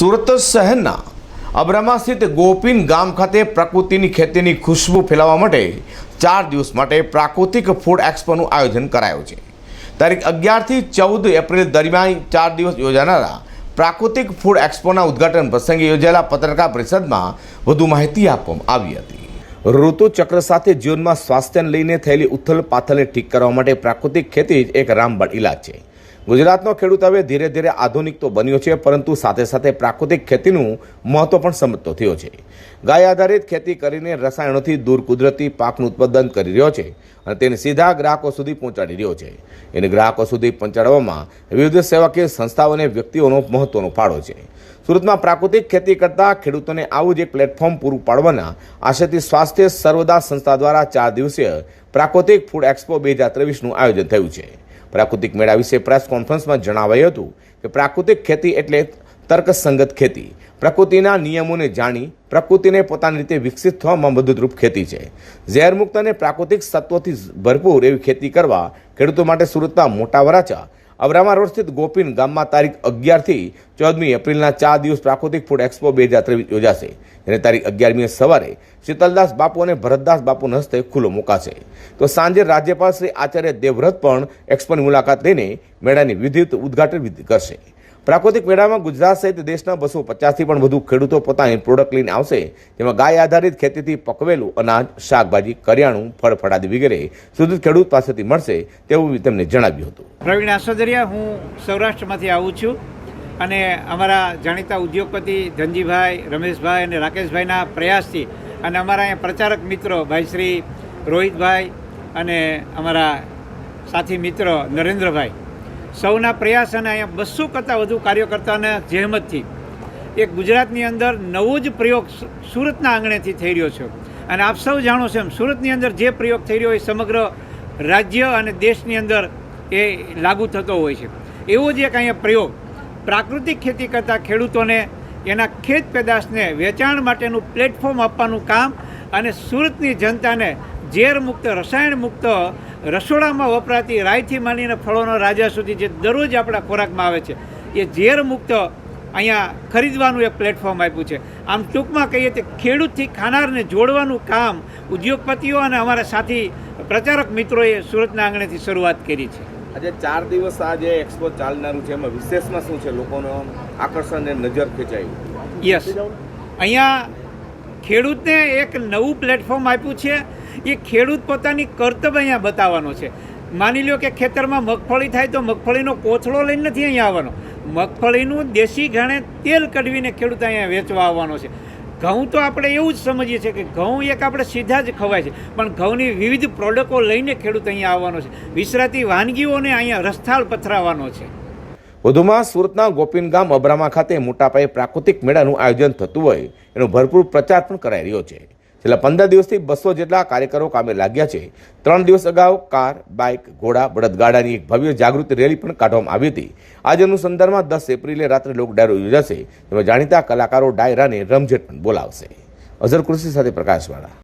સુરત શહેરના અબ્રામા સ્થિત ગોપીન ગામ ખાતે પ્રકૃતિની ખેતીની ખુશ્બુ ફેલાવવા માટે 4 દિવસ માટે પ્રાકૃતિક ફૂડ એક્સપોનું આયોજન કરાયું છે। તારીખ 11 થી 14 એપ્રિલ દરમિયાન 4 દિવસ યોજાનારા પ્રાકૃતિક ફૂડ એક્સપોના ઉદ્ઘાટન પ્રસંગે યોજાયેલા પત્રકાર પરિષદમાં વધુ માહિતી આપવામાં આવી હતી। ઋતુ ચક્ર સાથે જીવનમાં સ્વાસ્થ્યને લઈને થયેલી ઉથલ પાથલને ઠીક કરવા માટે પ્રાકૃતિક ખેતી જ એક રામબાણ ઇલાજ છે। ગુજરાતનો ખેડૂત હવે ધીરે ધીરે આધુનિક તો બન્યો છે, પરંતુ સાથે સાથે પ્રાકૃતિક ખેતીનું મહત્વ પણ સમજતો થયો છે। ગાય આધારિત ખેતી કરીને રસાયણોથી દૂર કુદરતી પાકનું ઉત્પાદન કરી રહ્યો છે અને તેને સીધા ગ્રાહકો સુધી પહોંચાડી રહ્યો છે। એને ગ્રાહકો સુધી પહોંચાડવામાં વિવિધ સેવાકીય સંસ્થાઓ અને વ્યક્તિઓનો મહત્વનો ફાળો છે। સુરતમાં પ્રાકૃતિક ખેતી કરતા ખેડૂતોને આવું જ એક પ્લેટફોર્મ પૂરું પાડવાના આશયથી સ્વાસ્થ્ય સર્વદા સંસ્થા દ્વારા 4 દિવસીય પ્રાકૃતિક ફૂડ એક્સપો 2023નું આયોજન થયું છે। પ્રાકૃતિક મેળા વિશે પ્રેસ કોન્ફરન્સમાં જણાવાયું હતું કે પ્રાકૃતિક ખેતી એટલે તર્કસંગત ખેતી, પ્રકૃતિના નિયમોને જાણી પ્રકૃતિને પોતાની રીતે વિકસિત થવામાં મદદરૂપ ખેતી છે। ઝેરમુક્ત અને પ્રાકૃતિક તત્વોથી ભરપૂર એવી ખેતી કરવા ખેડૂતો માટે સુરતના મોટા વરાછા અબ્રામા રોડ સ્થિત ગોપીન ગામમાં તારીખ 11 થી 14 એપ્રિલના 4 દિવસ પ્રાકૃતિક ફૂડ એક્સપો 2023 યોજાશે। અને તારીખ 11મી સવારે શીતલદાસ બાપુ અને ભરતદાસ બાપુના હસ્તે ખુલ્લો મુકાશે। તો સાંજે રાજ્યપાલ શ્રી આચાર્ય દેવવ્રત પણ એક્સપોની મુલાકાત લઈને મેળાની વિધિવત ઉદ્ઘાટન વિધિ કરશે। પ્રાકૃતિક મેળામાં ગુજરાત સહિત દેશના 250થી પણ વધુ ખેડૂતો પોતાની પ્રોડક્ટ લઈને આવશે, જેમાં ગાય આધારિત ખેતીથી પકવેલું અનાજ, શાકભાજી, કરિયાણું, ફળ ફળાદી વગેરે સુધી ખેડૂત પાસેથી મળશે તેવું તેમને જણાવ્યું હતું। પ્રવીણ આસોદરિયા, હું સૌરાષ્ટ્રમાંથી આવું છું અને અમારા જાણીતા ઉદ્યોગપતિ ધનજીભાઈ, રમેશભાઈ અને રાકેશભાઈના પ્રયાસથી અને અમારા અહીંયા પ્રચારક મિત્રો ભાઈ શ્રી રોહિતભાઈ અને અમારા સાથી મિત્ર નરેન્દ્રભાઈ, સૌના પ્રયાસ અને અહીંયા 200 કરતાં વધુ કાર્યકર્તાના જહેમતથી એક ગુજરાતની અંદર નવો જ પ્રયોગ સુરતના આંગણેથી થઈ રહ્યો છે। અને આપ સૌ જાણો છો એમ સુરતની અંદર જે પ્રયોગ થઈ રહ્યો એ સમગ્ર રાજ્ય અને દેશની અંદર એ લાગુ થતો હોય છે। એવો જ એક અહીંયા પ્રયોગ પ્રાકૃતિક ખેતી કરતા ખેડૂતોને એના ખેત પેદાશને વેચાણ માટેનું પ્લેટફોર્મ આપવાનું કામ અને સુરતની જનતાને ઝેર મુક્ત, રસાયણ મુક્ત, રસોડામાં વપરાતી રાઈથી માંડીને ફળોના રાજા સુધી જે દરરોજ આપણા ખોરાકમાં આવે છે એ ઝેર મુક્ત અહીંયા ખરીદવાનું એક પ્લેટફોર્મ આપ્યું છે। આમ ટૂંકમાં કહીએ તો ખેડૂતથી ખાનારને જોડવાનું કામ ઉદ્યોગપતિઓ અને અમારા સાથી પ્રચારક મિત્રોએ સુરતના આંગણેથી શરૂઆત કરી છે। આજે 4 દિવસ આ જે એક્સપો ચાલનારું છે એમાં વિશેષમાં શું છે? લોકોનો આકર્ષણ અને નજર ખેંચાયું? યસ, અહીંયા ખેડૂતને એક નવું પ્લેટફોર્મ આપ્યું છે। એ ખેડૂત પોતાની કર્તવ્ય અહીંયા બતાવવાનો છે। માની લો કે ખેતરમાં મગફળી થાય તો મગફળીનો કોથળો લઈને નથી અહીંયા આવવાનો, મગફળીનું દેશી ઘાણે તેલ કઢવીને ખેડૂત અહીંયા વેચવા આવવાનો છે। ઘઉં તો આપણે એવું જ સમજીએ છીએ કે ઘઉં એક આપણે સીધા જ ખવાય છે, પણ ઘઉંની વિવિધ પ્રોડક્ટો લઈને ખેડૂત અહીંયા આવવાનો છે, વિસરાતી વાનગીઓને અહીંયા રસથાળ પથરાવવાનો છે। વધુમાં સુરતના ગોપીન ગામ અબ્રામા ખાતે મોટા પાયે પ્રાકૃતિક મેળાનું આયોજન થતું હોય એનો ભરપૂર પ્રચાર પણ કરાઈ રહ્યો છે। છેલ્લા 15 દિવસથી 200 જેટલા કાર્યકરો કામે લાગ્યા છે। 3 દિવસ અગાઉ કાર, બાઇક, ઘોડા, બળદગાડાની એક ભવ્ય જાગૃતિ રેલી પણ કાઢવામાં આવી હતી। આજે અનુસંધાનમાં 10 એપ્રિલે રાત્રે લોક ડાયરો યોજાશે, જેમાં જાણીતા કલાકારો ડાયરાને રમઝટ પણ બોલાવશે। અઝર કુર્સી સાથે પ્રકાશવાળા।